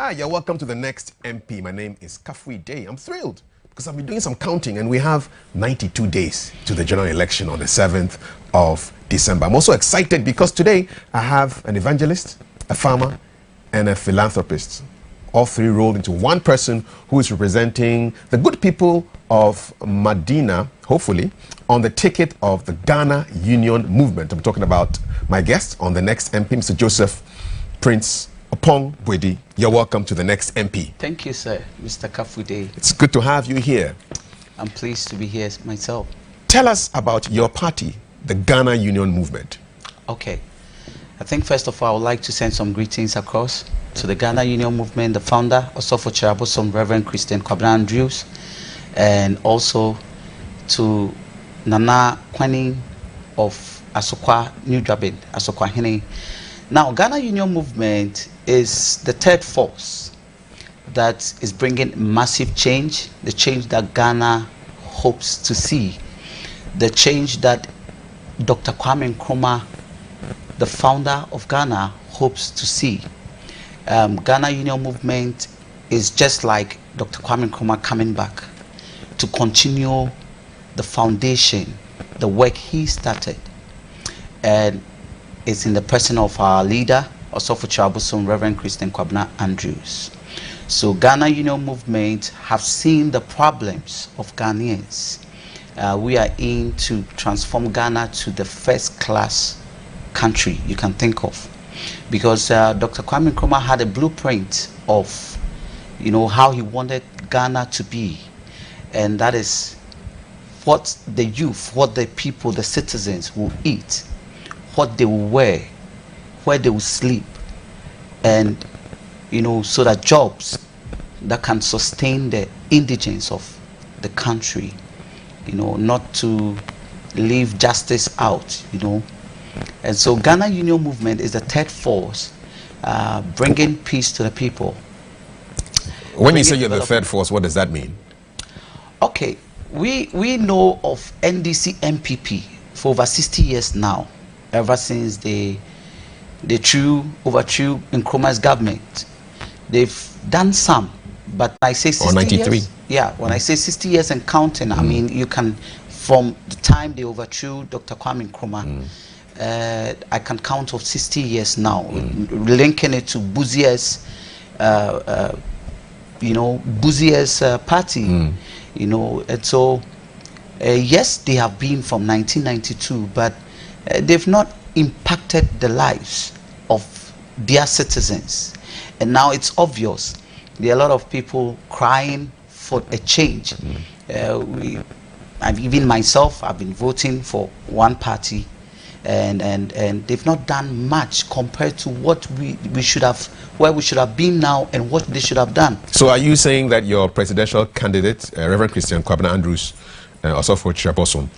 Hi, you're welcome to the next MP. My name is Kafui Day. I'm thrilled because I've been doing some counting and we have 92 days to the general election on the 7th of December. I'm also excited because today I have an evangelist, a farmer, and a philanthropist. All three rolled into one person who is representing the good people of Medina, hopefully, on the ticket of the Ghana Union Movement. I'm talking about my guest on the next MP, Mr. Joseph Prince Opong Bwedi. You're welcome to the next MP. Thank you, sir, Mr. Kafui. It's good to have you here. I'm pleased to be here myself. Tell us about your party, the Ghana Union Movement. Okay. I think first of all, I would like to send some greetings across to the Ghana Union Movement, the founder, also for Chirabosom, Reverend Christian Kwabena Andrews, and also to Nana Kwani of Asokwa New Drabin, Asokwa Hene. Now, Ghana Union Movement is the third force that is bringing massive change, the change that Ghana hopes to see, the change that Dr. Kwame Nkrumah, the founder of Ghana, hopes to see. Ghana Union Movement is just like Dr. Kwame Nkrumah coming back to continue the foundation, the work he started, and it's in the person of our leader, also for Chirabosom, Reverend Christian Kwabena Andrews. So Ghana Union Movement have seen the problems of Ghanaians. We are in to transform Ghana to the first class country you can think of, because Dr. Kwame Nkrumah had a blueprint of, how he wanted Ghana to be, and that is what the youth, what the people, the citizens will eat, what they will wear, where they will sleep, and so that jobs that can sustain the indigence of the country, not to leave justice out, And so Ghana Union Movement is the third force bringing peace to the people. When you say you're the third force, what does that mean? Okay, we know of NDC MPP for over 60 years now, ever since they overthrew Nkrumah's government. They've done some, but when I say 60 93 years, yeah, when I say 60 years and counting, I mean you can, from the time they overthrew Dr. Kwame Nkrumah, I can count of 60 years now, linking it to Buzia's, Buzia's party, and so yes, they have been from 1992, but they've not impacted the lives of their citizens. And now it's obvious there are a lot of people crying for a change. Even myself, I've been voting for one party, and they've not done much compared to what we should have, where we should have been now and what they should have done. So are you saying that your presidential candidate, Reverend Christian Kwabena Andrews, also for Chirabosom,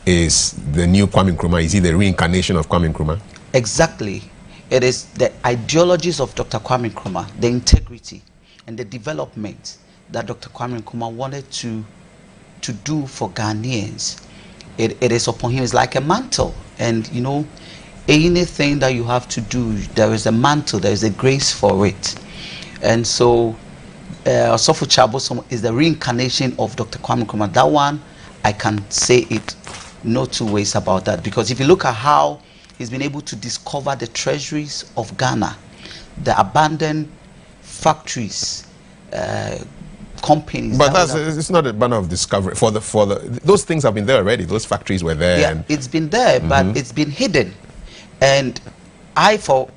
is the new Kwame Nkrumah? Is he the reincarnation of Kwame Nkrumah? Exactly. It is the ideologies of Dr. Kwame Nkrumah, the integrity and the development that Dr. Kwame Nkrumah wanted to do for Ghanaians. It is upon him. It's like a mantle, and anything that you have to do, there is a mantle, there is a grace for it. And so also for Chirabosom is the reincarnation of Dr. Kwame Nkrumah. That one, I can say it, no two ways about that, because if you look at how he's been able to discover the treasuries of Ghana, the abandoned factories, companies. But it's not a banner of discovery. For the those things have been there already. Those factories were there. Yeah, it's been there, but it's been hidden. And for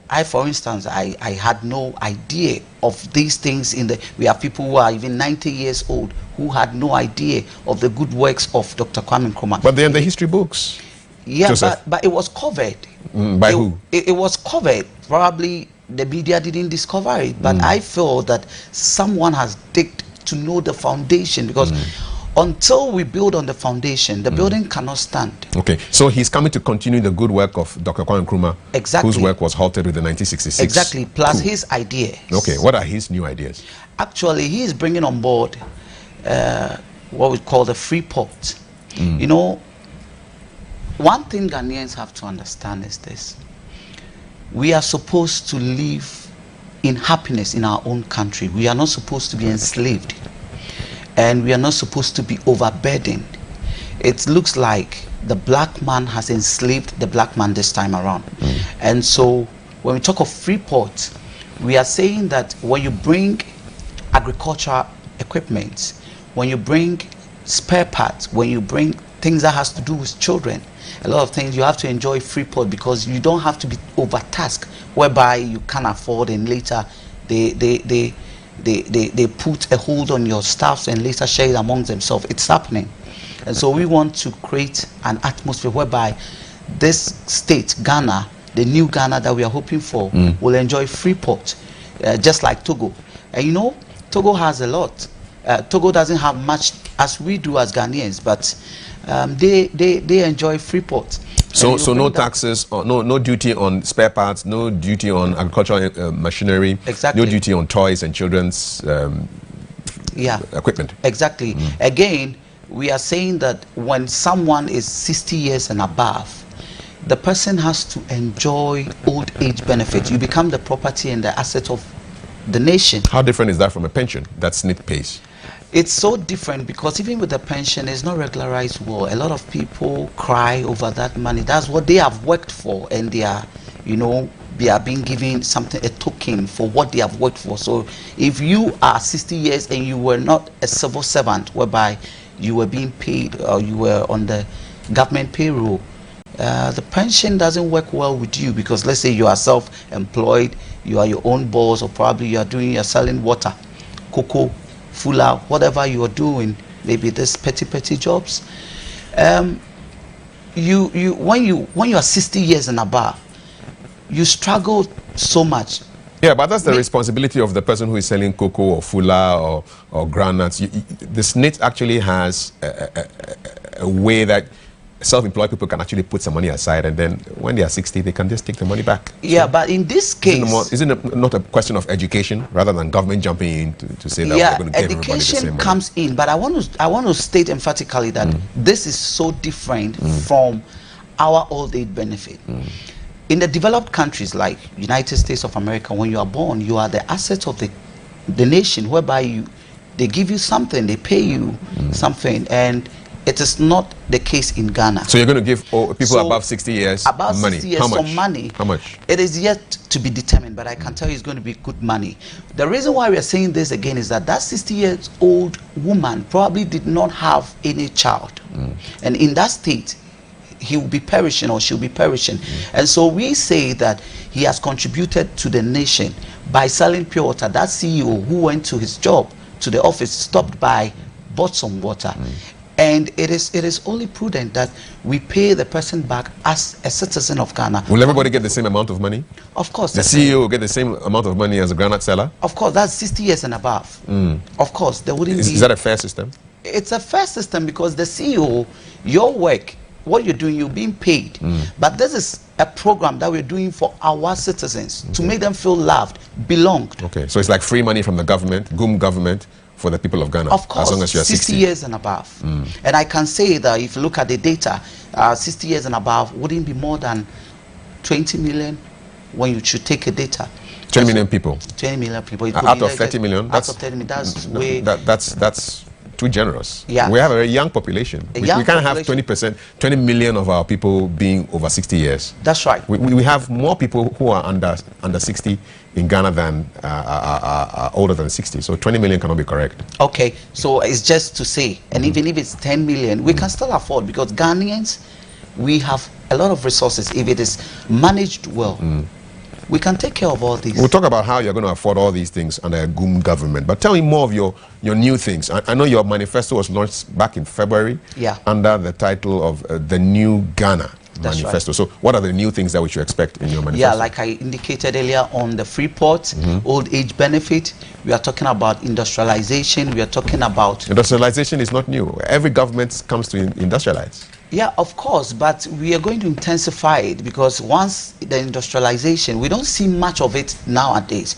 instance, I had no idea of these things. We have people who are even 90 years old who had no idea of the good works of Dr. Kwame Nkrumah. But they're in the history books. Yeah, but it was covered. By who? It was covered. Probably the media didn't discover it, but I feel that someone has digged to know the foundation, because until we build on the foundation, the building cannot stand. Okay, so he's coming to continue the good work of Dr. Kwame Nkrumah, exactly, whose work was halted with the 1966. Exactly, plus his ideas. Okay, what are his new ideas? Actually, he is bringing on board what we call the free port. One thing Ghanaians have to understand is this: we are supposed to live in happiness in our own country. We are not supposed to be enslaved, and we are not supposed to be overburdened. It looks like the black man has enslaved the black man this time around. And so when we talk of Freeport, we are saying that when you bring agricultural equipment, when you bring spare parts, when you bring things that has to do with children, a lot of things, you have to enjoy Freeport, because you don't have to be overtasked whereby you can't afford, and later they put a hold on your staffs and later share it amongst themselves. It's happening. And so we want to create an atmosphere whereby this state, Ghana, the new Ghana that we are hoping for, will enjoy Freeport, just like Togo. And you know, Togo has a lot. Togo doesn't have much as we do as Ghanaians, but they enjoy Freeport. So no taxes, or no duty on spare parts, no duty on agricultural machinery, exactly. No duty on toys and children's equipment. Exactly. Again, we are saying that when someone is 60 years and above, the person has to enjoy old age benefit. You become the property and the asset of the nation. How different is that from a pension that SNIT pays? It's so different, because even with the pension, it's not regularized well. A lot of people cry over that money. That's what they have worked for, and they are, you know, they are being given something, a token for what they have worked for. So if you are 60 years and you were not a civil servant, whereby you were being paid or you were on the government payroll, the pension doesn't work well with you, because let's say you are self-employed, you are your own boss, or probably you're selling water, cocoa, fuller, whatever you are doing, maybe this petty jobs. When you are 60 years and above, you struggle so much. Yeah, but that's the responsibility of the person who is selling cocoa or fuller or groundnuts. The SNIT actually has a way that self-employed people can actually put some money aside, and then when they are 60, they can just take the money back. Yeah, so but in this case, isn't it not a question of education rather than government jumping in to say that we're going to give everybody the same money? Education comes in, but I want to state emphatically that this is so different from our old age benefit. In the developed countries like United States of America, when you are born, you are the asset of the nation, whereby they give you something, they pay you something, and it is not the case in Ghana. So you're going to give people above 60 years money? 60 years some money. How much? It is yet to be determined, but I can tell you it's going to be good money. The reason why we are saying this again is that 60-year-old woman probably did not have any child. And in that state, he will be perishing, or she'll be perishing. And so we say that he has contributed to the nation by selling pure water. That CEO who went to his job, to the office, stopped by, bought some water. And it is only prudent that we pay the person back as a citizen of Ghana. Will everybody get the same amount of money? Of course. The CEO will get the same amount of money as a granite seller? Of course, that's 60 years and above. Of course, there wouldn't be... Is that a fair system? It's a fair system, because the CEO, your work, what you're doing, you're being paid. But this is a program that we're doing for our citizens, to make them feel loved, belonged. Okay, so it's like free money from the government, GUM government, for the people of Ghana, of course, as long as you are 60 years and above. And I can say that if you look at the data, 60 years and above wouldn't be more than 20 million when you should take a data. 20 million people? 20 million people. Out of 30 million? Out of 30 million, that's too generous. Yeah. We have a very young population. We can't have 20%, 20 million of our people being over 60 years. That's right. We have more people who are under 60 in Ghana than are older than 60. So 20 million cannot be correct. Okay, so it's just to say, and even if it's 10 million, we can still afford, because Ghanaians, we have a lot of resources. If it is managed well, we can take care of all these. We'll talk about how you're going to afford all these things under a GUM government. But tell me more of your new things. I know your manifesto was launched back in February under the title of the New Ghana Manifesto. Right. So what are the new things that we should expect in your manifesto? Yeah, like I indicated earlier on the Freeport, old age benefit, we are talking about industrialization, we are talking about... Industrialization is not new. Every government comes to industrialize. Yeah, of course, but we are going to intensify it, because once the industrialization, we don't see much of it nowadays.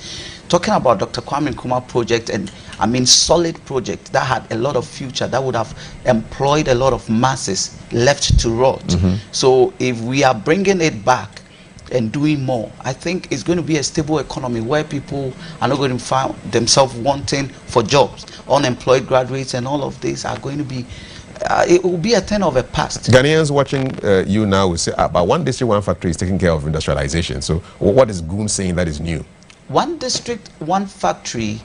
Talking about Dr. Kwame Nkrumah project, and I mean solid project that had a lot of future, that would have employed a lot of masses left to rot. So if we are bringing it back, and doing more, I think it's going to be a stable economy where people are not going to find themselves wanting for jobs. Unemployed graduates and all of this are going to be, it will be a thing of a past. Ghanaians watching you now will say, but one district, one factory is taking care of industrialization. So what is GUM saying that is new? One district, one factory,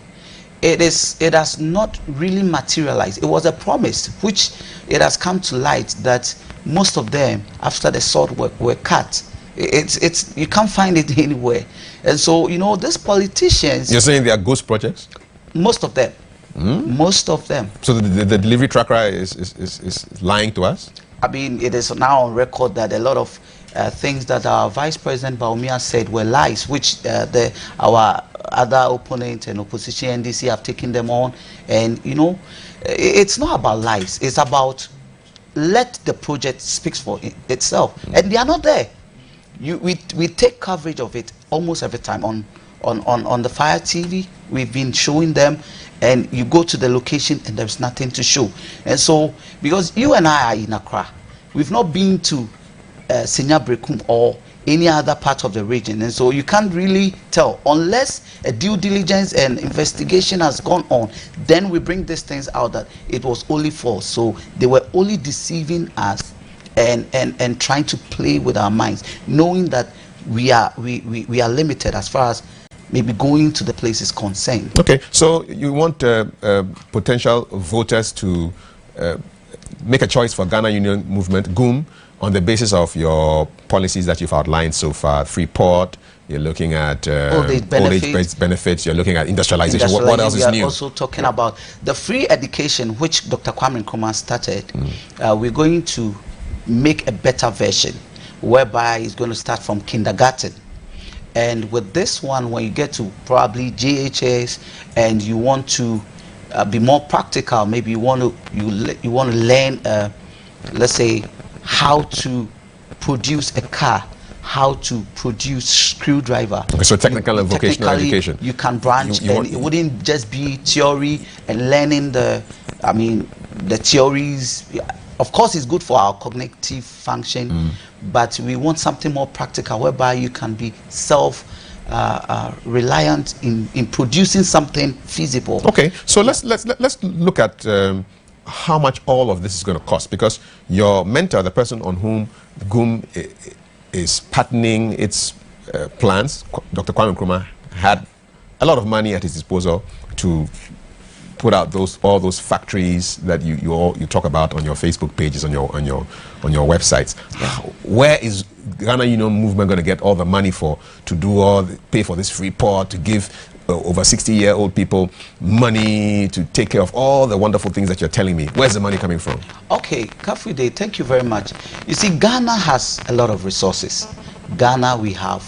it has not really materialized. It was a promise, which it has come to light that most of them, after the salt were cut. It's you can't find it anywhere. And so, you know, these politicians... You're saying they are ghost projects? Most of them. Most of them. So the delivery tracker is lying to us? I mean, it is now on record that a lot of things that our Vice President Baumia said were lies, which our other opponent and opposition NDC have taken them on. And, you know, it's not about lies. It's about let the project speak for itself. And they are not there. We take coverage of it almost every time on the Fire TV. We've been showing them, and you go to the location and there's nothing to show. And so, because you and I are in Accra, we've not been to Senya Brekum or any other part of the region, and so you can't really tell unless a due diligence and investigation has gone on. Then we bring these things out that it was only false. So they were only deceiving us and trying to play with our minds, knowing that we are limited as far as maybe going to the place is concerned. Okay, so you want potential voters to make a choice for Ghana Union Movement, GUM, on the basis of your policies that you've outlined so far. Free port, you're looking at old age benefits, you're looking at industrialization. What else is new? We are also talking about the free education, which Dr. Kwame Nkrumah started. We're going to make a better version, whereby it's going to start from kindergarten. And with this one, when you get to probably JHS and you want to be more practical, maybe you want to learn, let's say, how to produce a car, how to produce screwdriver. Okay, so technical and vocational education. You can branch, and it wouldn't just be theory and learning the theories. Of course, it's good for our cognitive function, but we want something more practical, whereby you can be reliant in producing something feasible. Okay, so let's look at how much all of this is going to cost, because your mentor, the person on whom GUM is patterning its plans, Dr. Kwame Nkrumah, had a lot of money at his disposal to put out all those factories that you talk about on your Facebook pages, on your websites. Where is Ghana Union Movement going to get all the money pay for this free port, to give over 60-year-old people money to take care of all the wonderful things that you're telling me? Where's the money coming from? Okay, Kafui, thank you very much. You see, Ghana has a lot of resources. Ghana, we have,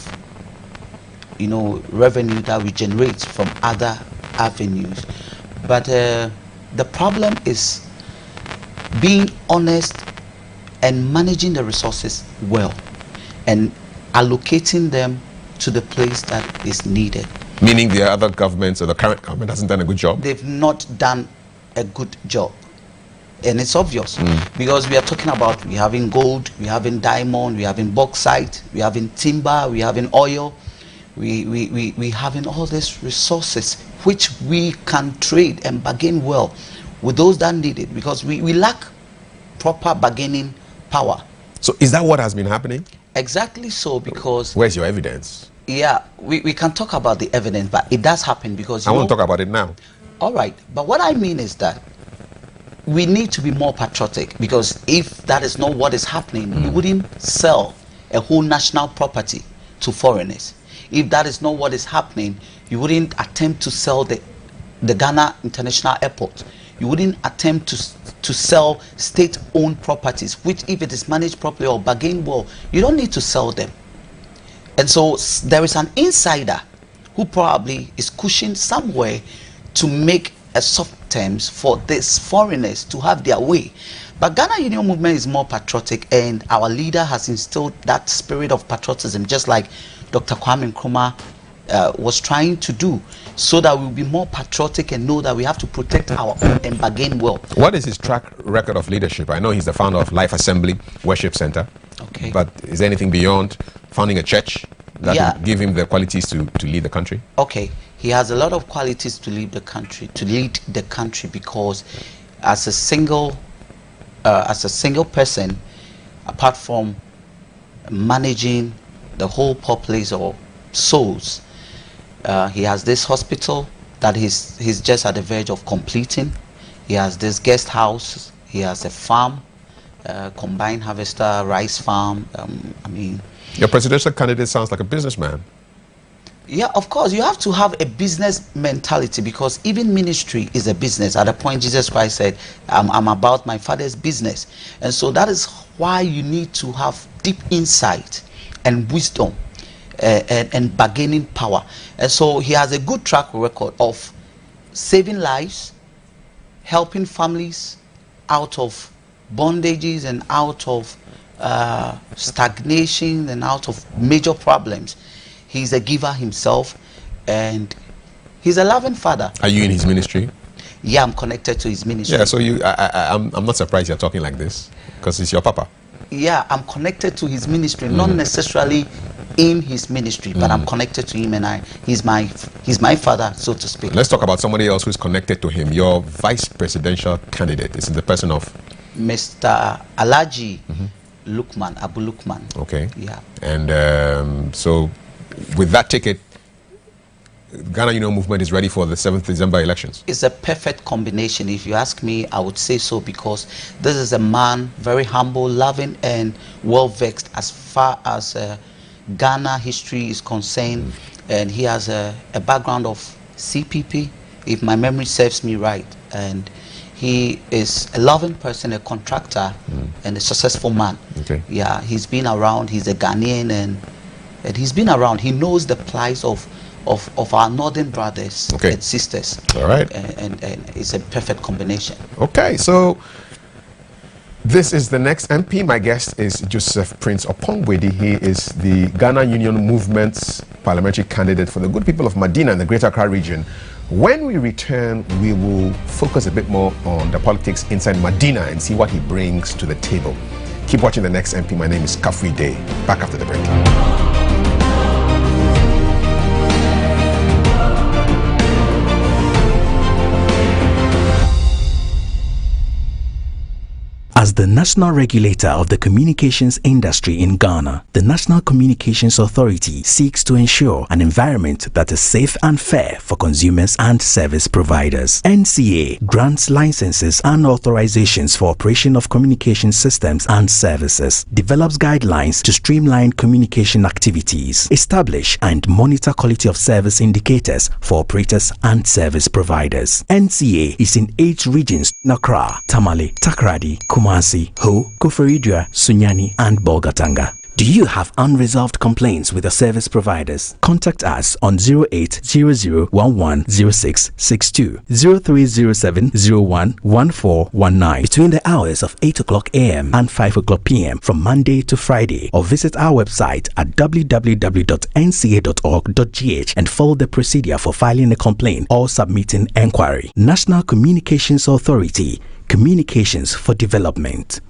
revenue that we generate from other avenues. But the problem is being honest and managing the resources well and allocating them to the place that is needed. Meaning the other governments or the current government hasn't done a good job? They've not done a good job. And it's obvious, because we are talking about, we having gold, we having diamond, we having bauxite, we having timber, we having oil, we having all these resources which we can trade and bargain well with those that need it, because we lack proper bargaining power. So is that what has been happening? Exactly so, because... Where's your evidence? Yeah, we can talk about the evidence, but it does happen, because... I want to talk about it now. All right, but what I mean is that we need to be more patriotic, because if that is not what is happening, you wouldn't sell a whole national property to foreigners. If that is not what is happening, you wouldn't attempt to sell the Ghana International Airport. You wouldn't attempt to sell state-owned properties, which, if it is managed properly or bargained well, you don't need to sell them. And so there is an insider who probably is cushioned somewhere to make a soft terms for these foreigners to have their way. But Ghana Union Movement is more patriotic, and our leader has instilled that spirit of patriotism, just like Dr. Kwame Nkrumah was trying to do, so that we'll be more patriotic and know that we have to protect our own and bargain well. What is his track record of leadership? I know he's the founder of Life Assembly Worship Center. Okay. But is there anything beyond founding a church that Yeah. will give him the qualities to lead the country? Okay, he has a lot of qualities to lead the country, because as a single person, apart from managing the whole populace or souls, he has this hospital that he's just at the verge of completing. He has this guest house. He has a farm, combined harvester rice farm. I mean, Your presidential candidate sounds like a businessman. yeah, of course, you have to have a business mentality, because even ministry is a business. At the point Jesus Christ said, I'm about my Father's business. And so that is why you need to have deep insight and wisdom and bargaining power. And so he has a good track record of saving lives, helping families out of bondages and out of stagnation and out of major problems. He's a giver himself, and he's a loving father. Are you in his ministry? Yeah, I'm connected to his ministry. Yeah, so I'm not surprised you're talking like this, because it's your papa. Yeah, I'm connected to his ministry, not necessarily in his ministry, but I'm connected to him, and he's my father, so to speak. Let's talk about somebody else who's connected to him. Your vice presidential candidate is in the person of Mr. Alaji Lukman, Abu Lukman. Okay. Yeah. And so with that ticket, Ghana Union Movement is ready for the 7th December elections. It's a perfect combination. If you ask me, I would say so, because this is a man very humble, loving, and well vexed as far as Ghana history is concerned. And he has a background of CPP, if my memory serves me right. And he is a loving person, a contractor, and a successful man. Okay. Yeah, he's been around. He's a Ghanaian, and he's been around. He knows the plight of our northern brothers and sisters. All right. And it's a perfect combination. Okay, so this is the next MP. My guest is Joseph Prince Opongwedi. He is the Ghana Union Movement's parliamentary candidate for the good people of Medina in the Greater Accra region. When we return, we will focus a bit more on the politics inside Medina and see what he brings to the table. Keep watching the next MP. My name is Kafui Day. Back after the break. As the national regulator of the communications industry in Ghana, the National Communications Authority seeks to ensure an environment that is safe and fair for consumers and service providers. NCA grants licenses and authorizations for operation of communication systems and services, develops guidelines to streamline communication activities, establish and monitor quality of service indicators for operators and service providers. NCA is in 8 regions: Accra, Tamale, Takoradi, Kumasi, Ho, Koforidua, Sunyani, and Bolgatanga. Do you have unresolved complaints with your service providers? Contact us on 0800110662, 0307011419 between the hours of 8 o'clock a.m. and 5 o'clock p.m. from Monday to Friday, or visit our website at www.nca.org.gh and follow the procedure for filing a complaint or submitting enquiry. National Communications Authority, Communications for Development.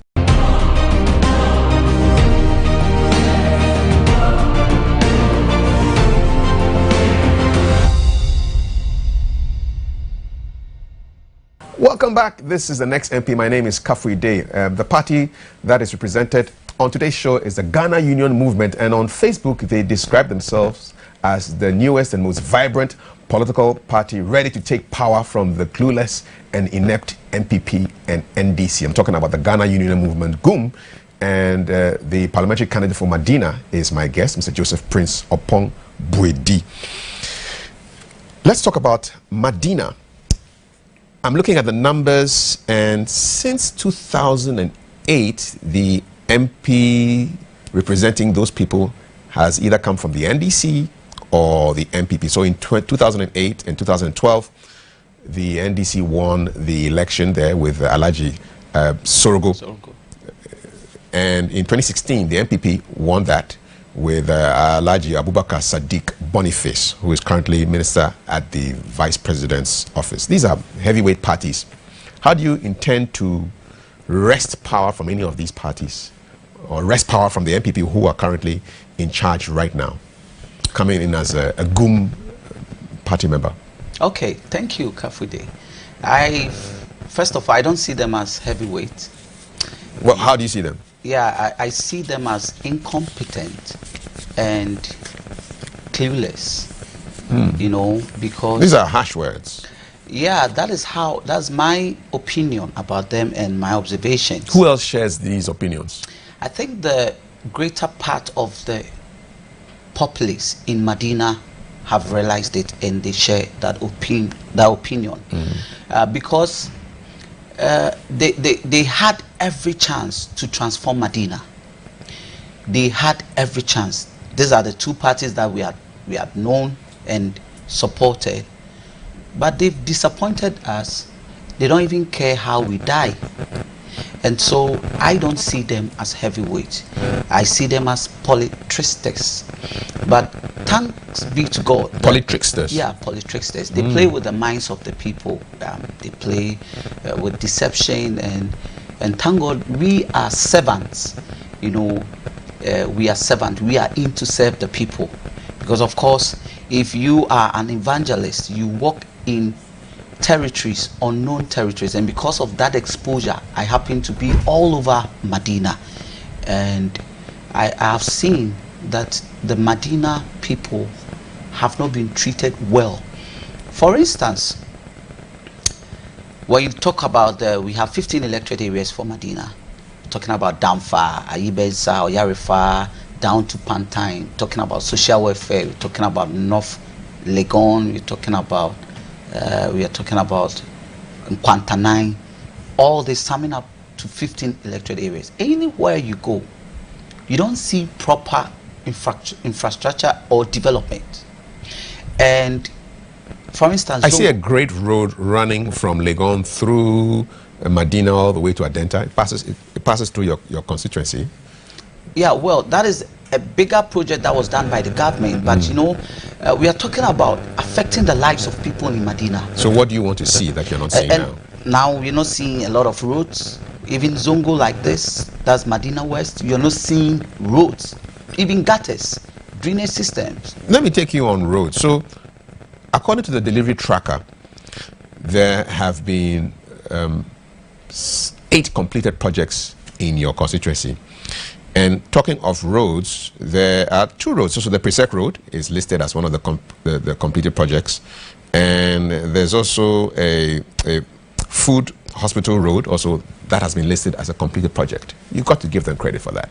Welcome back. This is the next MP. My name is Kafui Day. The party that is represented on today's show is the Ghana Union Movement, and on Facebook they describe themselves as the newest and most vibrant political party ready to take power from the clueless and inept MPP and NDC. I'm talking about the Ghana Union Movement, GUM, and the parliamentary candidate for Medina is my guest, Mr. Joseph Prince Opongwedi. Let's talk about Medina. I'm looking at the numbers, and since 2008, the MP representing those people has either come from the NDC or the MPP. So in 2008 and 2012, the NDC won the election there with Alaji Sorogo. And in 2016, the MPP won that with Alaji Abubakar Sadiq Boniface, who is currently minister at the vice president's office. These are heavyweight parties. How do you intend to wrest power from any of these parties or wrest power from the MPP who are currently in charge right now, coming in as a GUM party member? Okay, thank you, Kafui. First of all, I don't see them as heavyweight. Well, how do you see them? Yeah, I see them as incompetent and clueless. You know, because These are harsh words. yeah, that's my opinion about them and my observations. Who else shares these opinions? I think the greater part of the populace in Medina have realized it and they share that opinion. Because they had every chance to transform Medina. They had every chance. These are the two parties that we had known and supported, but they've disappointed us. They don't even care how we die. And so I don't see them as heavyweight. I see them as politricksters. But thanks be to God. Politricksters? Yeah, politricksters. They play with the minds of the people. They play with deception, and thank God we are servants. You know, we are servants. We are in to serve the people. Because of course, if you are an evangelist, you walk in territories, unknown territories, and because of that exposure, I happen to be all over Medina, and I have seen that the Medina people have not been treated well. For instance, when you talk about we have 15 electorate areas for Medina, talking about Damfa, Ayibesa, Oyarifa, down to Pantine, talking about social welfare, we're talking about North Legon, we're talking about Nkwanta, all this summing up to 15 electorate areas. Anywhere you go, you don't see proper infrastructure or development. And for instance, I see a great road running from Legon through Medina all the way to Adenta. It passes through your constituency. Yeah, well, that is a bigger project that was done by the government, but you know, we are talking about affecting the lives of people in Medina. So what do you want to see that you're not seeing now? Now we're not seeing a lot of roads, even Zongo like this, that's Medina West. You're not seeing roads, even gutters, drainage systems. Let me take you on roads. So according to the delivery tracker, there have been 8 completed projects in your constituency. And talking of roads, there are 2 roads. So the Presec Road is listed as one of the completed projects. And there's also a food hospital road also that has been listed as a completed project. You've got to give them credit for that.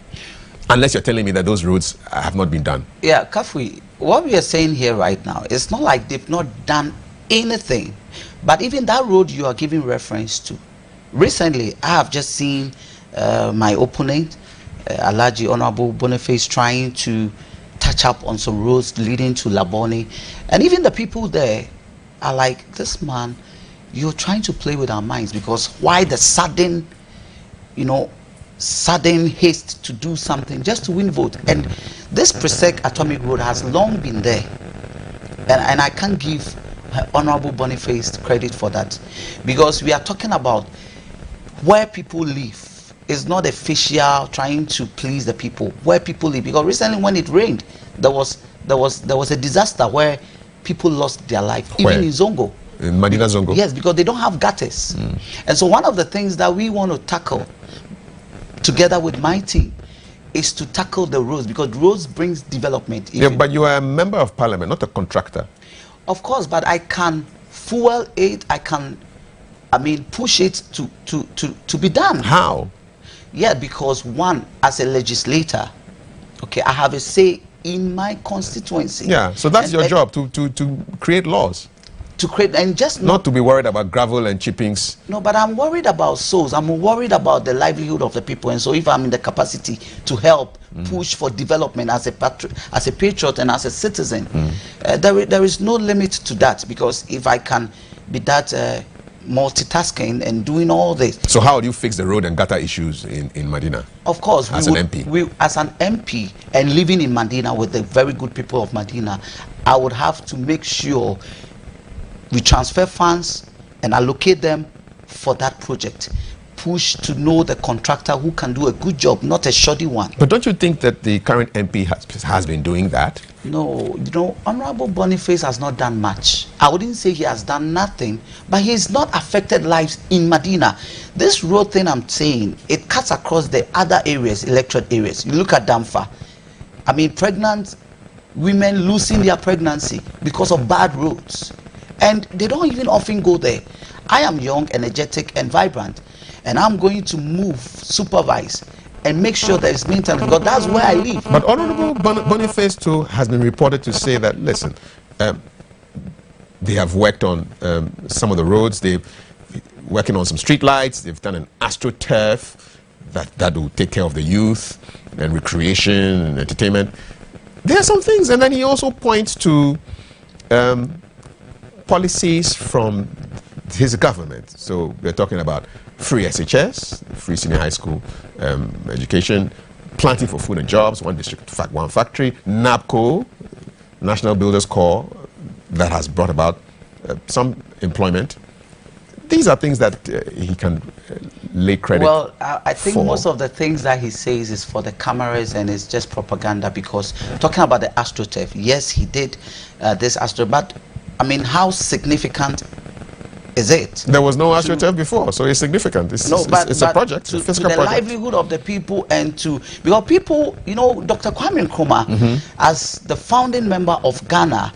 Unless you're telling me that those roads have not been done. Yeah, Kafui, what we are saying here right now, it's not like they've not done anything. But even that road you are giving reference to. Recently, I have just seen my opponent, Alhaji Honorable Boniface, trying to touch up on some roads leading to Labone, and even the people there are like, this man, you're trying to play with our minds, because why the sudden haste to do something just to win vote? And this Presec Atomic Road has long been there, and I can't give Honorable Boniface credit for that, because we are talking about where people live. It's not official trying to please the people, where people live. Because recently when it rained, there was a disaster where people lost their life, even in Zongo. In Medina Zongo? Yes, because they don't have gutters. And so one of the things that we want to tackle together with my team is to tackle the roads, because roads brings development. Yeah, but you are a member of parliament, not a contractor. Of course, but I can fuel it, push it to be done. How? Yeah, because one, as a legislator, okay, I have a say in my constituency. Yeah, so that's your job, to create laws. To create, and just not to be worried about gravel and chippings. No, but I'm worried about souls. I'm worried about the livelihood of the people. And so if I'm in the capacity to help push for development as a patriot and as a citizen, there is no limit to that, because if I can be that multitasking and doing all this. So how do you fix the road and gutter issues in Medina? Of course, as an MP. As an MP and living in Medina with the very good people of Medina, I would have to make sure we transfer funds and allocate them for that project. push to know the contractor who can do a good job, not a shoddy one. But don't you think that the current MP has been doing that? No, Honorable Boniface has not done much. I wouldn't say he has done nothing, but he's not affected lives in Medina. This road thing I'm saying, it cuts across the other areas, electorate areas. You look at Damfa. I mean, pregnant women losing their pregnancy because of bad roads. And they don't even often go there. I am young, energetic, and vibrant. And I'm going to move, supervise, and make sure there is maintenance, because that's where I live. But Honorable Boniface too has been reported to say that, listen, they have worked on some of the roads, they're working on some street lights, they've done an AstroTurf that will take care of the youth and recreation and entertainment. There are some things, and then he also points to policies from his government. So we're talking about free SHS, free senior high school education, planting for food and jobs, one district, one factory, NABCO, National Builders Corps, that has brought about some employment. These are things that he can lay credit for. Well, I think most of the things that he says is for the cameras and it's just propaganda, because talking about the AstroTurf, yes, he did this Astro, but I mean, how significant is it? There was no AstroTurf before, so it's significant. It's a project, to a fiscal the project. livelihood of the people, and to, because people, Dr. Kwame Nkrumah, as the founding member of Ghana,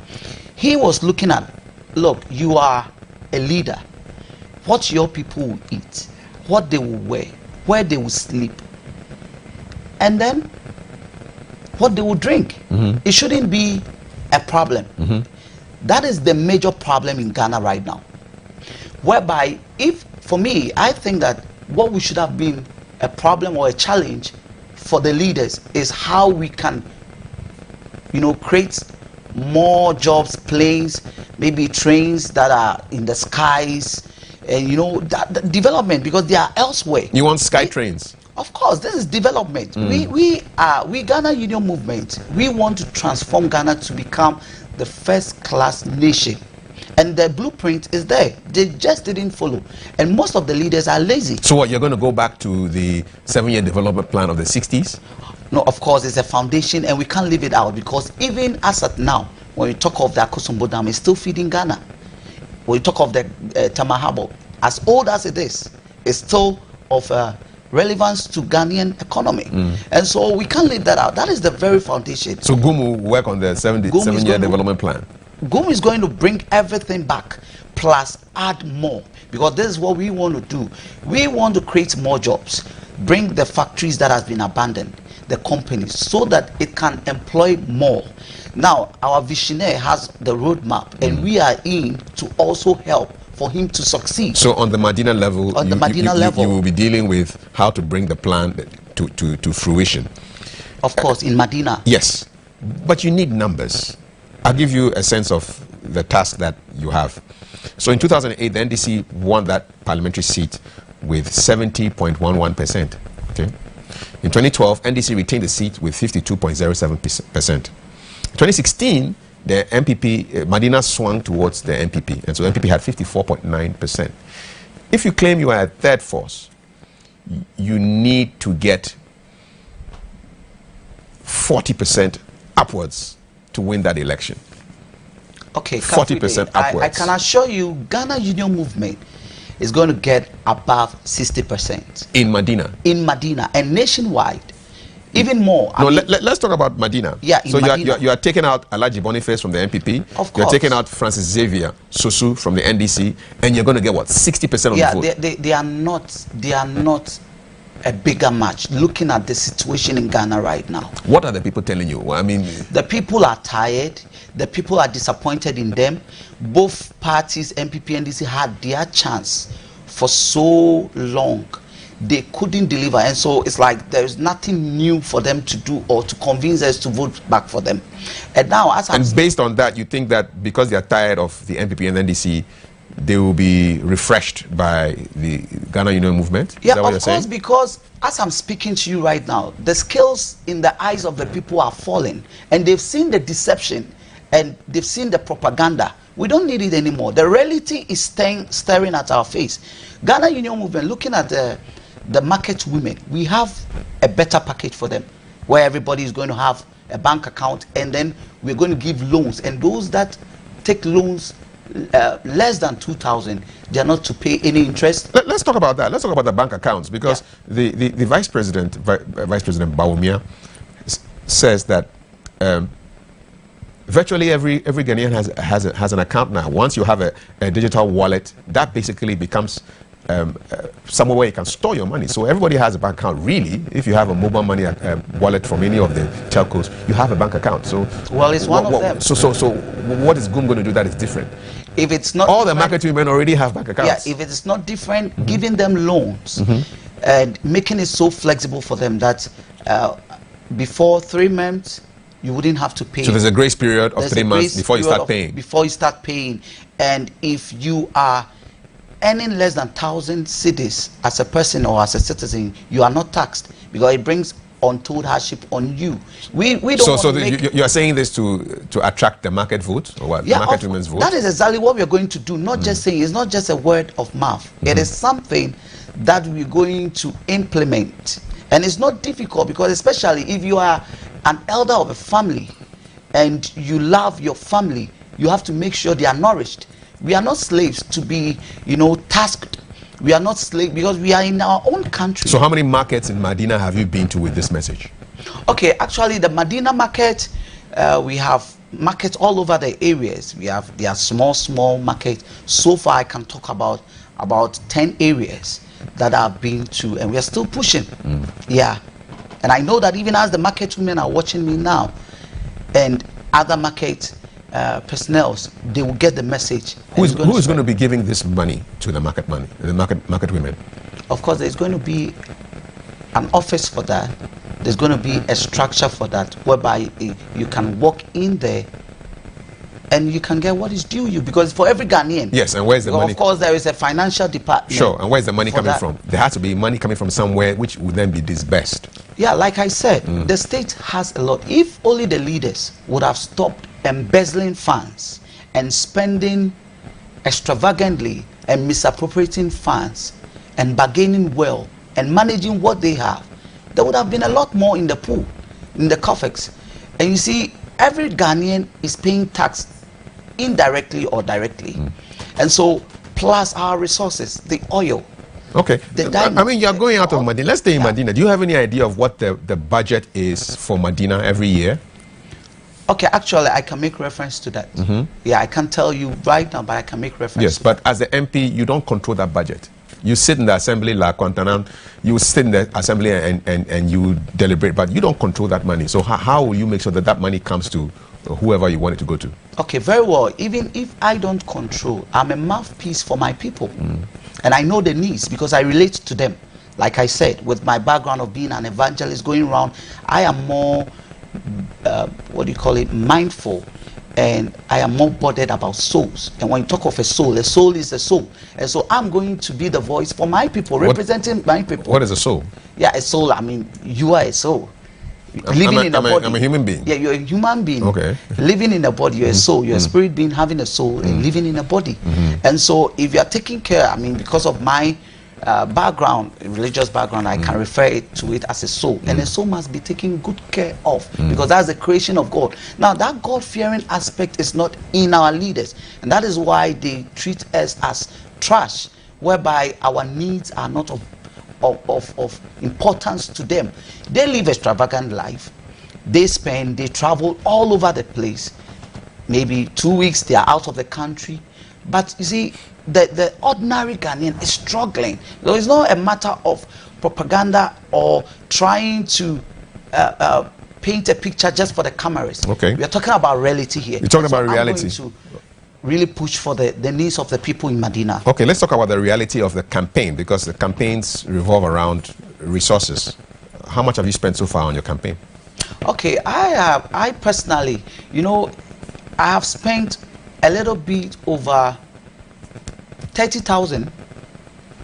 he was looking at, look, you are a leader. What your people will eat, what they will wear, where they will sleep, and then what they will drink. It shouldn't be a problem. That is the major problem in Ghana right now. Whereby, for me, I think that what we should have been a problem or a challenge for the leaders is how we can, create more jobs, planes, maybe trains that are in the skies, and that development, because they are elsewhere. You want sky trains? Of course, this is development. We Ghana Union Movement, we want to transform Ghana to become the first-class nation. And the blueprint is there. They just didn't follow. And most of the leaders are lazy. So what, you're going to go back to the 7-year development plan of the 60s? No, of course, it's a foundation, and we can't leave it out, because even as at now, when we talk of the Akosombo Dam, it's still feeding Ghana. When we talk of the Tamahabo, as old as it is, it's still of relevance to Ghanaian economy. And so we can't leave that out. That is the very foundation. So GUM will work on the 7-year development plan? GUM is going to bring everything back, plus add more, because this is what we want to do. We want to create more jobs, bring the factories that has been abandoned, the companies, so that it can employ more. Now, our visionary has the roadmap, and we are in to also help for him to succeed. So on the Medina level, you will be dealing with how to bring the plan to fruition. Of course, in Medina. Yes, but you need numbers. I'll give you a sense of the task that you have. So in 2008, the NDC won that parliamentary seat with 70.11%. Okay. In 2012, NDC retained the seat with 52.07%. In 2016, the MPP, Medina swung towards the MPP, and so MPP had 54.9%. If you claim you are a third force, you need to get 40% upwards to win that election. Okay, 40% upwards. I can assure you, Ghana Union Movement is going to get above 60%. In Medina? In Medina, and nationwide, even more. No, let's talk about Medina. Yeah, so you are taking out Alhaji Boniface from the MPP. Of course. You're taking out Francis Xavier Sosu from the NDC, and you're going to get what, 60% of the vote? Yeah, they are not a bigger match, looking at the situation in Ghana right now. What are the people telling you? Well, I mean, the people are tired. The people are disappointed in them. Both parties, MPP and NDC, had their chance for so long. They couldn't deliver, and so it's like there's nothing new for them to do or to convince us to vote back for them. And now, based on that, you think that because they are tired of the MPP and NDC, they will be refreshed by the Ghana Union Movement? Yeah, of course, because as I'm speaking to you right now, the scales in the eyes of the people are falling, and they've seen the deception and they've seen the propaganda We don't need it anymore. The reality is staring at our face. Ghana Union Movement, looking at the market women, we have a better package for them, where everybody is going to have a bank account, and then we're going to give loans, and those that take loans less than 2,000, they're not to pay any interest. Let's talk about that. Let's talk about the bank accounts, because the Vice President Bawumia says that virtually every Ghanaian has an account now. Once you have a digital wallet, that basically becomes somewhere where you can store your money. So everybody has a bank account, really. If you have a mobile money wallet from any of the telcos, you have a bank account. So well, it's one of them. So what is GUM going to do that is different? If it's not all the market women already have bank accounts. Yeah, if it's not different, giving them loans and making it so flexible for them that before 3 months you wouldn't have to pay. So there's a grace period of 3 months before you start paying. Before you start paying, and if you are earning less than 1,000 cedis as a person or as a citizen, you are not taxed, because it brings untold hardship on you. We don't. So you are saying this to attract the market vote, or what? Yeah, the market women's vote. That is exactly what we are going to do. Not just saying, it's not just a word of mouth. It is something that we're going to implement, and it's not difficult, because especially if you are an elder of a family and you love your family, you have to make sure they are nourished. We are not slaves to be, tasked. We are not slaves because we are in our own country. So how many markets in Medina have you been to with this message? Okay, actually the Medina market, we have markets all over the areas. There are small markets. So far I can talk about 10 areas that I've been to, and we are still pushing. Yeah. And I know that even as the market women are watching me now, and other market personnel, they will get the message. Who is going to be giving this money to the market women? Of course, there's going to be an office for that. There's going to be a structure for that, whereby you can walk in there and you can get what is due you, because for every Ghanaian. Yes, and where's the money? Of course, there is a financial department. Sure, and where's the money coming from? There has to be money coming from somewhere, which would then be disbursed. Yeah, like I said, the state has a lot. If only the leaders would have stopped embezzling funds and spending extravagantly and misappropriating funds and bargaining well and managing what they have, there would have been a lot more in the pool, in the coffers. And you see, every Ghanaian is paying tax indirectly or directly. And so, plus our resources, the oil. Okay. I mean, you're going out of Medina. Let's stay in Medina. Do you have any idea of what the budget is for Medina every year? Okay, actually, I can make reference to that. Yeah, I can't tell you right now, but I can make reference. Yes, but as the MP, you don't control that budget. You sit in the assembly, like Quantanam, you sit in the assembly and you deliberate, but you don't control that money. So how will you make sure that that money comes to whoever you want it to go to? Okay, very well. Even if I don't control, I'm a mouthpiece for my people. And I know the needs because I relate to them. Like I said, with my background of being an evangelist going around, I am more, mindful. And I am more bothered about souls. And when you talk of a soul is a soul. And so I'm going to be the voice for my people, representing my people. What is a soul? Yeah, a soul, I mean, you are a soul. Living in a body. I'm a human being. Yeah, you're a human being. Okay. Living in a body, you're a soul. You're a spirit being having a soul and living in a body. And so if you're taking care, I mean, because of my background, religious background, I can refer to it as a soul. And a soul must be taken good care of because that's the creation of God. Now, that God-fearing aspect is not in our leaders. And that is why they treat us as trash, whereby our needs are not of importance to them. They live extravagant life. They travel all over the place. Maybe 2 weeks they are out of the country. But you see, the ordinary Ghanaian is struggling. So it's not a matter of propaganda or trying to paint a picture just for the cameras. Okay. We are talking about reality here. You're talking about reality. I'm going to really push for the needs of the people in Medina. Okay, let's talk about the reality of the campaign, because the campaigns revolve around resources. How much have you spent so far on your campaign? Okay, I personally, I have spent a little bit over 30,000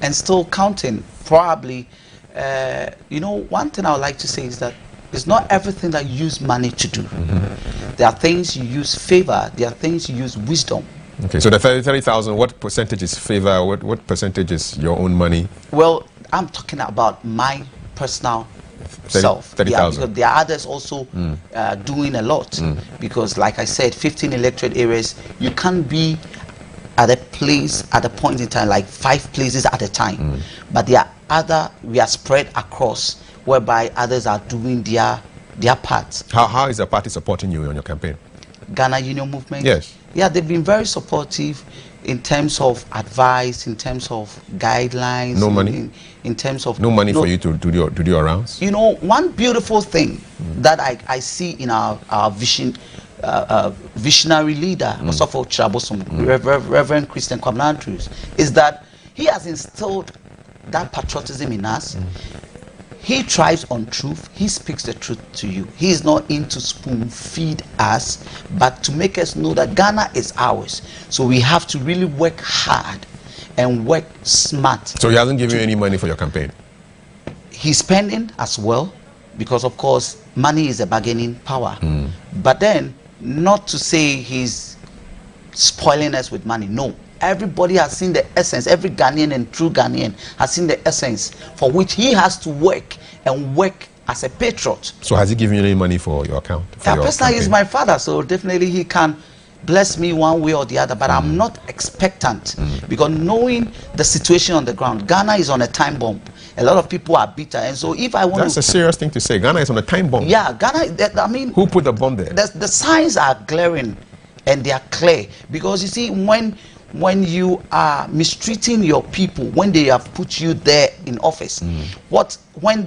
and still counting. Probably, one thing I would like to say is that it's not everything that you use money to do. There are things you use favor, there are things you use wisdom. Okay, so the 30,000, what percentage is favor? What percentage is your own money? Well, I'm talking about my personal self. 30,000. Because there are others also doing a lot. Because, like I said, 15 electorate areas, you can't be at a place at a point in time, like 5 places at a time. But there are we are spread across, whereby others are doing their part. How is the party supporting you on your campaign? Ghana Union Movement? Yes. Yeah, they've been very supportive in terms of advice, in terms of guidelines. No money? In terms of... No money for you to do your rounds? You know, one beautiful thing that I see in our visionary leader, Osofo Chirabosom, Reverend Christian Kwabena Andrews, is that he has instilled that patriotism in us. He thrives on truth. He speaks the truth to you. He is not into spoon feed us, but to make us know that Ghana is ours. So we have to really work hard and work smart. So he hasn't given you any money for your campaign? He's spending as well, because of course money is a bargaining power. But then, not to say he's spoiling us with money. No. Everybody has seen the essence. Every Ghanaian and true Ghanaian has seen the essence for which he has to work and work as a patriot. So has he given you any money for your account? Personally, he's my father, so definitely he can bless me one way or the other, but I'm not expectant, because knowing the situation on the ground, Ghana is on a time bomb. A lot of people are bitter, and so if I want That's a serious thing to say. Ghana is on a time bomb. Yeah, Ghana, I mean... Who put the bomb there? The signs are glaring and they are clear, because you see, when you are mistreating your people, when they have put you there in office, when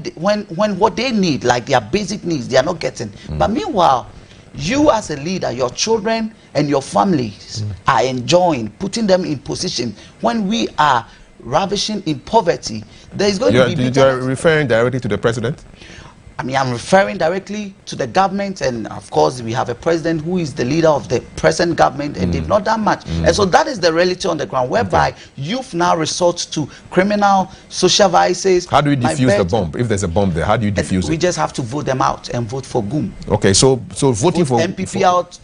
what they need, like their basic needs, they are not getting. But meanwhile, you as a leader, your children and your families are enjoying, putting them in position. When we are ravishing in poverty, there is going to be... You're referring directly to the president? I mean, I'm referring directly to the government, and of course we have a president who is the leader of the present government, and they've not done much. And so that is the reality on the ground, whereby youth now resort to criminal social vices. How do you defuse the bomb? If there's a bomb there, how do you defuse it? We just have to vote them out and vote for GUM. Okay, so voting for MPP out.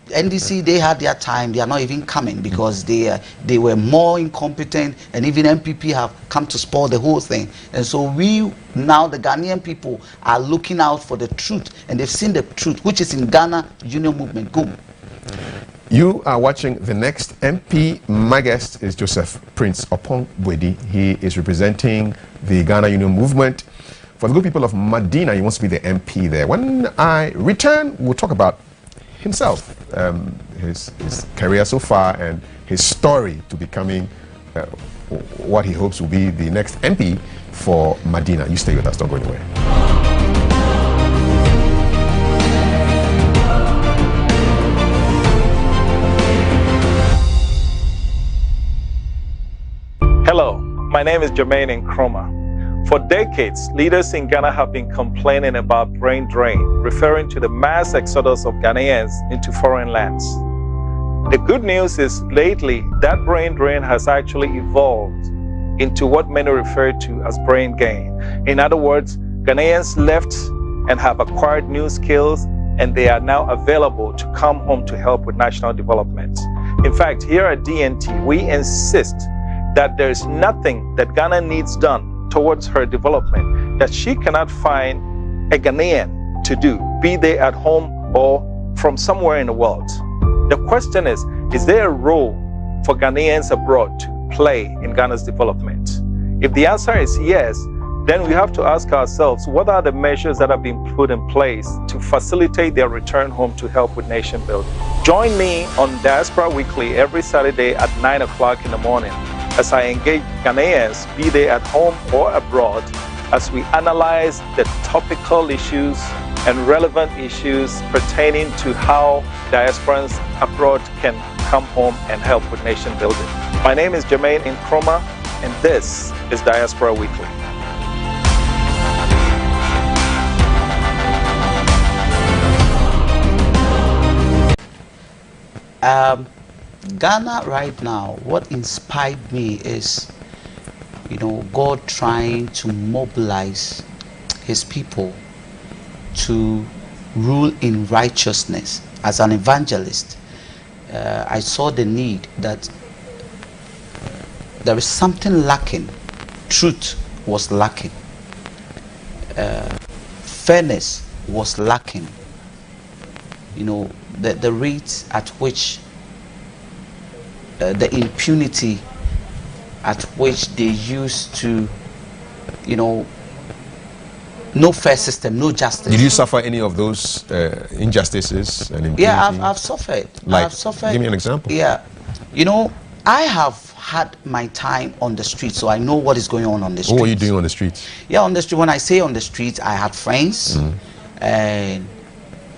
NDC, they had their time. They are not even coming, because they were more incompetent, and even MPP have come to spoil the whole thing. And so we now, the Ghanaian people, are looking out for the truth, and they've seen the truth, which is in Ghana Union Movement. GUM. You are watching The Next MP. My guest is Joseph Prince Opong Bwedi. He is representing the Ghana Union Movement. For the good people of Medina, he wants to be the MP there. When I return, we'll talk about himself, his career so far, and his story to becoming what he hopes will be the next MP for Medina. You stay with us, don't go anywhere. Hello, my name is Jermaine Nkrumah. For decades, leaders in Ghana have been complaining about brain drain, referring to the mass exodus of Ghanaians into foreign lands. The good news is lately, that brain drain has actually evolved into what many refer to as brain gain. In other words, Ghanaians left and have acquired new skills, and they are now available to come home to help with national development. In fact, here at DNT, we insist that there is nothing that Ghana needs done towards her development that she cannot find a Ghanaian to do, be they at home or from somewhere in the world. The question is there a role for Ghanaians abroad to play in Ghana's development? If the answer is yes, then we have to ask ourselves, what are the measures that have been put in place to facilitate their return home to help with nation building? Join me on Diaspora Weekly every Saturday at 9 o'clock in the morning as I engage Ghanaians, be they at home or abroad, as we analyze the topical issues and relevant issues pertaining to how diasporans abroad can come home and help with nation building. My name is Jermaine Nkrumah, and this is Diaspora Weekly. Ghana right now, what inspired me is, God trying to mobilize his people to rule in righteousness as an evangelist. I saw the need that there is something lacking. Truth was lacking. Fairness was lacking. You know, the rate at which the impunity at which they used to, you know, no fair system, no justice. Did you suffer any of those injustices and impunity? Yeah, I've suffered. Like, I've suffered. Give me an example. Yeah, you know, I have had my time on the street, so I know what is going on the street. What were you doing on the streets? Yeah, on the street. When I say on the street, I had friends, and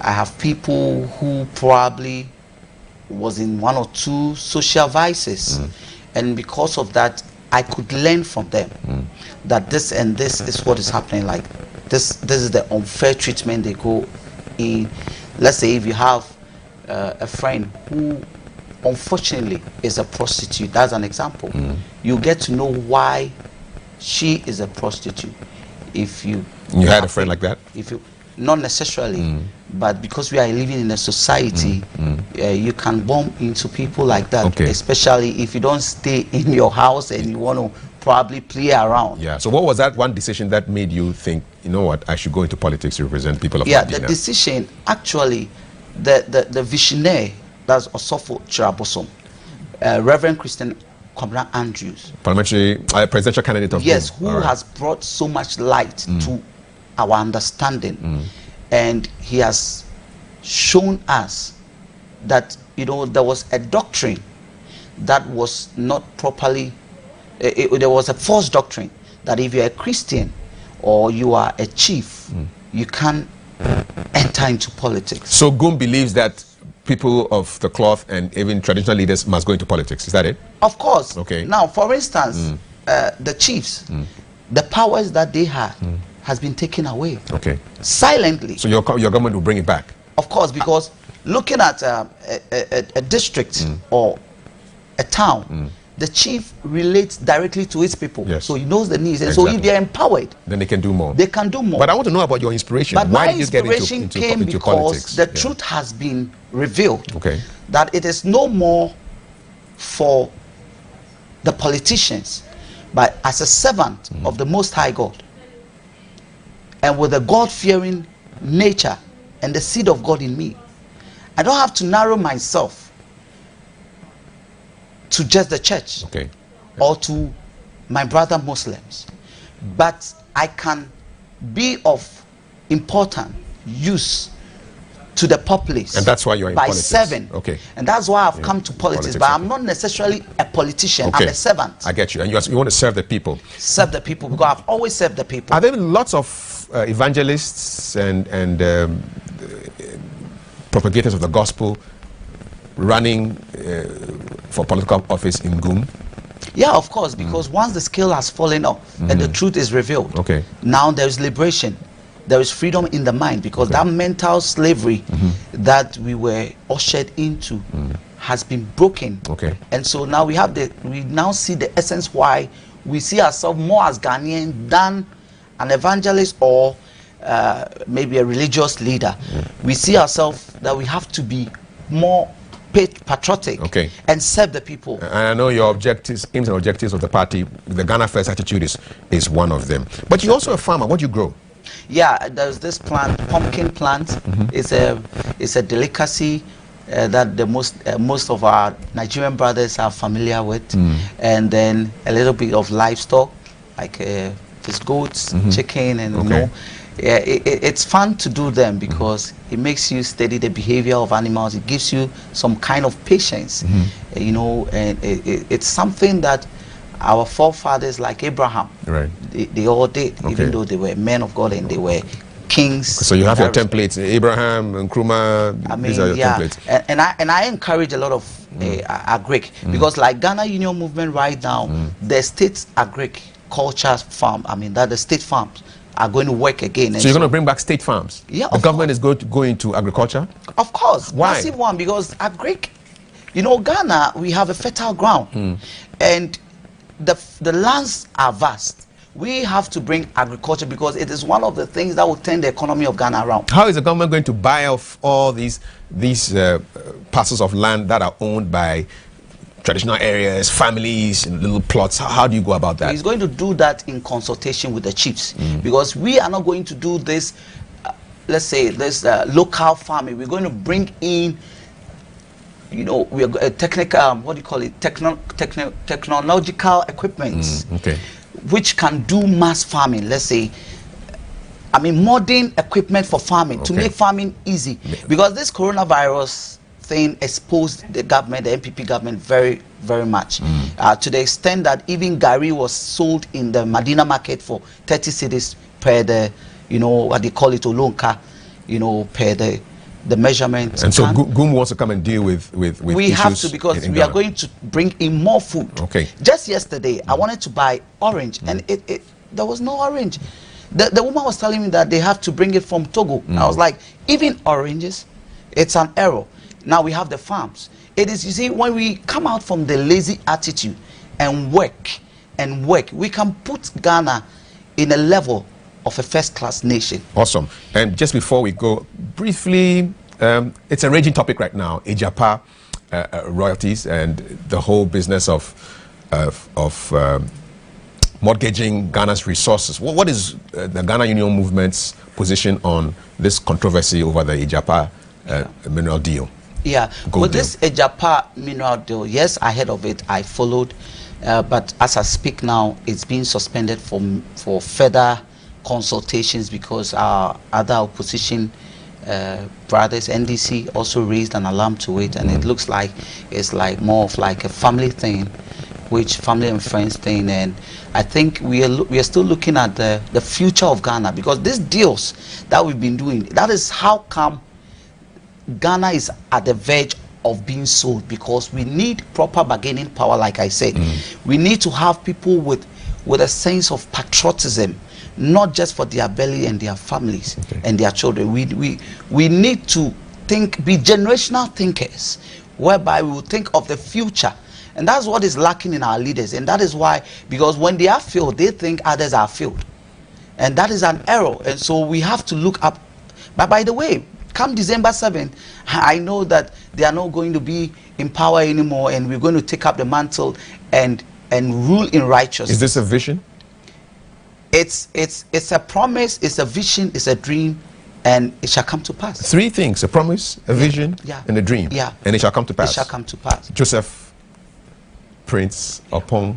I have people who probably was in one or two social vices, and because of that, I could learn from them that this and this is what is happening. Like this is the unfair treatment they go in. Let's say if you have a friend who unfortunately is a prostitute, that's an example. You get to know why she is a prostitute. If you had a friend like that? If you not necessarily, but because we are living in a society, you can bump into people like that, especially if you don't stay in your house and you want to probably play around. Yeah. So what was that one decision that made you think, you know what, I should go into politics to represent people of Yeah, Medina? the decision, actually, the visionary, that's Osofo Chirabosom, Reverend Christian Kwabena Andrews, parliamentary presidential candidate of yes, who has brought so much light to our understanding, and he has shown us that, you know, there was a doctrine that was not properly, there was a false doctrine that if you're a Christian or you are a chief, you can't enter into politics. So Goom believes that people of the cloth and even traditional leaders must go into politics. Is that it? Of course. Okay. Now, for instance, the chiefs, the powers that they had has been taken away. Okay. Silently. So your government will bring it back? Of course, because looking at a district or a town, the chief relates directly to its people. Yes. So he knows the needs. And Exactly. so if they are empowered, then they can do more. they can do more. But I want to know about your inspiration. But Why my did you get inspiration came into because politics? the truth has been revealed. Okay. That it is no more for the politicians, but as a servant of the Most High God, and with a God-fearing nature and the seed of God in me, I don't have to narrow myself to just the church or to my brother Muslims, but I can be of important use to the populace. And that's why you're in by politics. Serving. Okay. And that's why I've come to politics, but I'm not necessarily a politician. I'm a servant. I get you. And you want to serve the people. Serve the people, because I've always served the people. Are there lots of evangelists and propagators of the gospel running for political office in Goom? Yeah, of course, because once the scale has fallen off and the truth is revealed, now there's liberation. There is freedom in the mind, because that mental slavery that we were ushered into has been broken. And so now we now see the essence why we see ourselves more as Ghanaian than an evangelist or maybe a religious leader. We see ourselves that we have to be more patriotic and serve the people. And I know your objectives, aims and objectives of the party, the Ghana First attitude is one of them. But you're also a farmer. What do you grow? Yeah, there's this plant, pumpkin plant. It's a delicacy that the most of our Nigerian brothers are familiar with, and then a little bit of livestock like this goats, chicken, and you know, yeah, it's fun to do them because it makes you study the behavior of animals. It gives you some kind of patience, you know, and it's something that our forefathers like Abraham, they all did, even though they were men of God and they were kings. So you have your templates, Abraham and Nkrumah. I mean, these are your templates. And I encourage a lot of agric, because like Ghana Union Movement right now, the state agriculture farm, I mean that the state farms are going to work again. So you're going to bring back state farms? Yeah. The government is going to go into agriculture? Of course. Why? Massive one, because agric, you know, Ghana, we have a fertile ground, and the lands are vast. we have to bring agriculture, because it is one of the things that will turn the economy of Ghana around. How is the government going to buy off all these parcels of land that are owned by traditional areas, families, and little plots? How do you go about that? He's going to do that in consultation with the chiefs, because we are not going to do this, let's say, this local farming. We're going to bring in, you know, we are technical, what do you call it, technological equipments, which can do mass farming. Let's say, I mean, modern equipment for farming, to make farming easy, because this coronavirus thing exposed the government, the MPP government, very, very much, to the extent that even Gary was sold in the Medina market for 30 cedis per the, you know, what they call it, Olonka, you know, per the measurement. And so GUM wants to come and deal with we issues have to, because we are going to bring in more food. Just yesterday, I wanted to buy orange, and there was no orange. The woman was telling me that they have to bring it from Togo. I was like, even oranges, it's an error. Now we have the farms. It is, you see, when we come out from the lazy attitude and work, we can put Ghana in a level of a first-class nation. Awesome. And just before we go, briefly, it's a raging topic right now, Ejapa royalties and the whole business of mortgaging Ghana's resources. What is the Ghana Union Movement's position on this controversy over the Ejapa mineral deal? Yeah, with this Ejapa mineral deal, yes, I heard of it, I followed, but as I speak now, it's been suspended for further consultations, because our other opposition brothers, NDC, also raised an alarm to it, and it looks like it's like more of like a family thing, which family and friends thing, and I think we are still looking at the future of Ghana, because these deals that we've been doing, that is how come Ghana is at the verge of being sold, because we need proper bargaining power. Like I said, we need to have people with a sense of patriotism, not just for their belly and their families and their children. We need to be generational thinkers, whereby we will think of the future, and that's what is lacking in our leaders. And that is why, because when they are failed, they think others are failed, and that is an error. And so we have to look up. But by the way, come December 7th, I know that they are not going to be in power anymore, and we're going to take up the mantle and rule in righteousness. Is this a vision? It's a promise, it's a vision, it's a dream, and it shall come to pass. Three things: a promise, a vision, and a dream. Yeah. And it shall come to pass. It shall come to pass. Joseph Prince Opong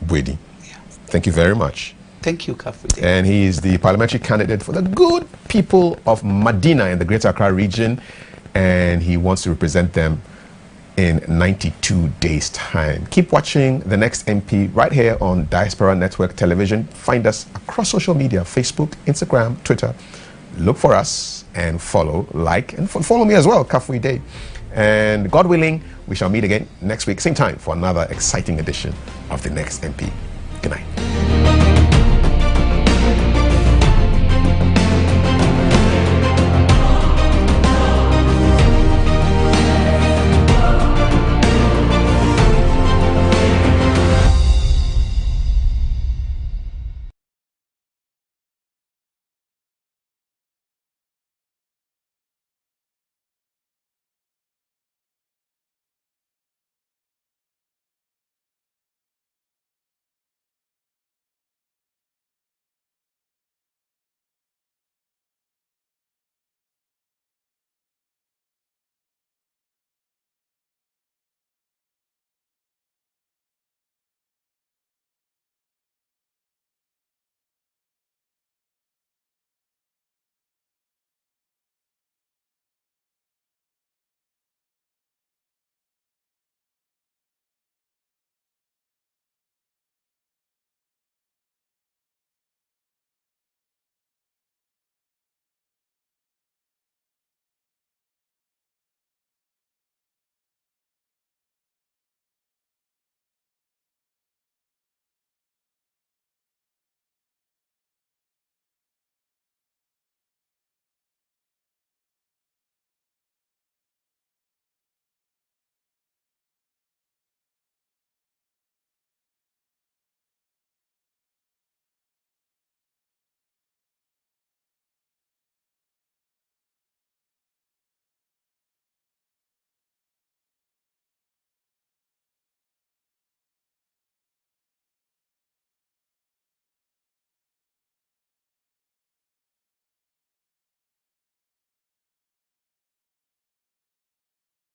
Bwedi. Thank you very much. Thank you, Kafui. And he is the parliamentary candidate for the good people of Medina in the Greater Accra region, and he wants to represent them in 92 days' time. Keep watching The Next MP right here on Diaspora Network Television. Find us across social media, Facebook, Instagram, Twitter. Look for us and follow, like, and follow me as well, Kafui Day. And God willing, we shall meet again next week, same time, for another exciting edition of The Next MP. Good night.